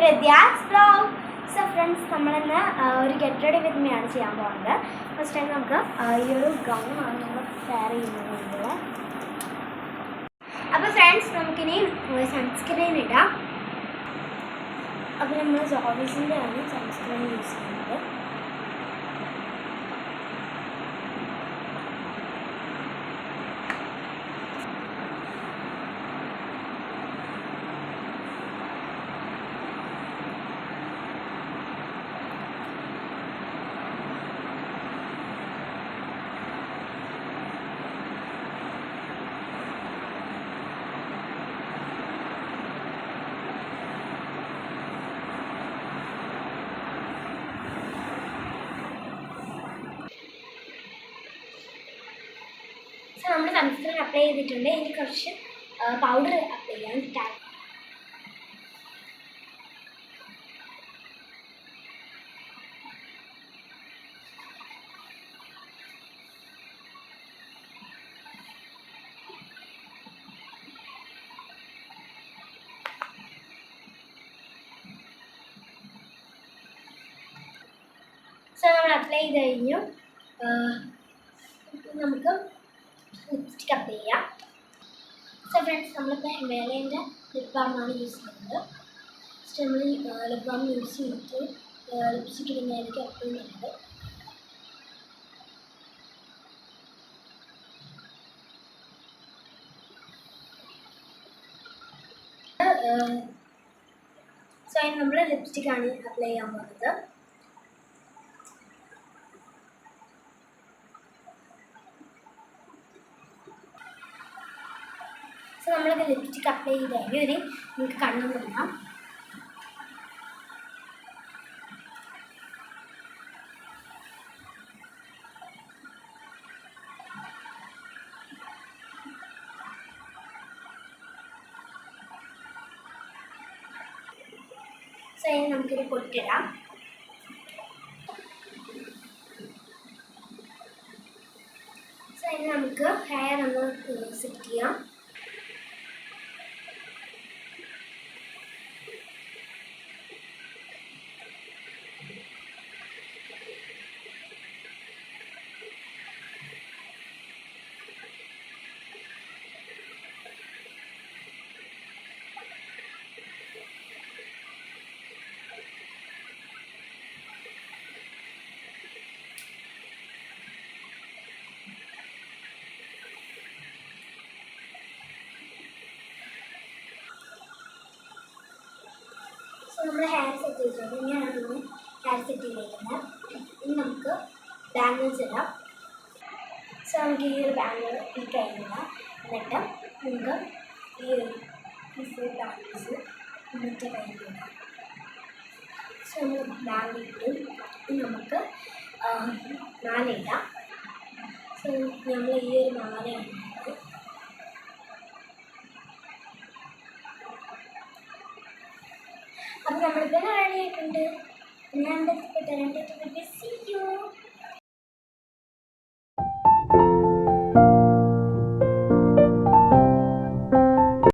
Vidya's blog. So friends, നമ്മളിന്ന് ഒരു get ready with me ആണ് ചെയ്യാൻ പോകുന്നത്. ഫസ്റ്റ് ടൈം നമുക്ക് ഈ ഒരു ഗൗണാണ് നമ്മൾ വെയർ ചെയ്യുന്നത്. അപ്പോൾ ഫ്രണ്ട്സ്, നമുക്കിനി സൺസ്ക്രീൻ ഇടാം. അപ്പോൾ നമ്മൾ ജോബീസിൻ്റെ ആണ് സൺസ്ക്രീൻ യൂസ് ചെയ്യുന്നത്. നമ്മൾ സൺസ്ക്രീൻ അപ്ലൈ ചെയ്തിട്ടുണ്ട്. ഇനി കുറച്ച് പൗഡർ അപ്ലൈ ചെയ്യാൻ സ്റ്റാർട്ട്. സോ നമ്മൾ അപ്ലൈ ചെയ്ത് കഴിഞ്ഞു. നമുക്ക് ലിപ്സ്റ്റിക് അപ്ലൈ ചെയ്യാം. സോ ഫ്രണ്ട്സ്, നമ്മളിപ്പോൾ ഹിമാലയൻ്റെ ലിപ് ബാമാണ് യൂസ് ചെയ്യുന്നത്. ഫസ്റ്റ് നമ്മൾ ലിപ് ബാം യൂസ് ചെയ്തിട്ട് ലിപ്സ്റ്റിക് ഇടുന്നതിലേക്ക് അപ്ലൈ ചെയ്യുന്നത്. സോ അതിന് നമ്മൾ ലിപ്സ്റ്റിക്കാണ് അപ്ലൈ ചെയ്യാൻ പോകുന്നത്. നമ്മളത് ലിപ്സ്റ്റിക് അപ്ലൈ ചെയ്ത് കഴിഞ്ഞ് നമുക്ക് കണ്ണും ഇടാം. സോ അതിന് നമുക്കിത് പൊട്ടിടാം. സോ അതിന് നമുക്ക് ഹെയർ ഒന്ന് സെറ്റ് ചെയ്യാം. നമ്മൾ ഹെയർ സെറ്റ് ചെയ്തിട്ടുണ്ട്. ഇങ്ങനെയാണ് നമ്മൾ ഹെയർ സെറ്റ് ചെയ്തിരിക്കുന്നത്. ഇനി നമുക്ക് ബാംഗിൾസ് ഇടാം. സോ നമുക്ക് ഈ ഒരു ബാംഗിൾ ഈ കയ്യിലിടാം. എന്നിട്ട് നമുക്ക് ഈ ഫുൾ ബാംഗിൾസ് ഇന്നത്തെ കയ്യിലിടാം. സോ നമ്മൾ ബാംഗിൾ ഇട്ടു. ഇനി നമുക്ക് മാല ഇടാം. സോ നമ്മൾ ഈ ഒരു മാലയാണ്. അപ്പോൾ നമ്മളിപ്പോൾ റെഡി ആയിട്ടുണ്ട്. ഞാൻ സീ യു.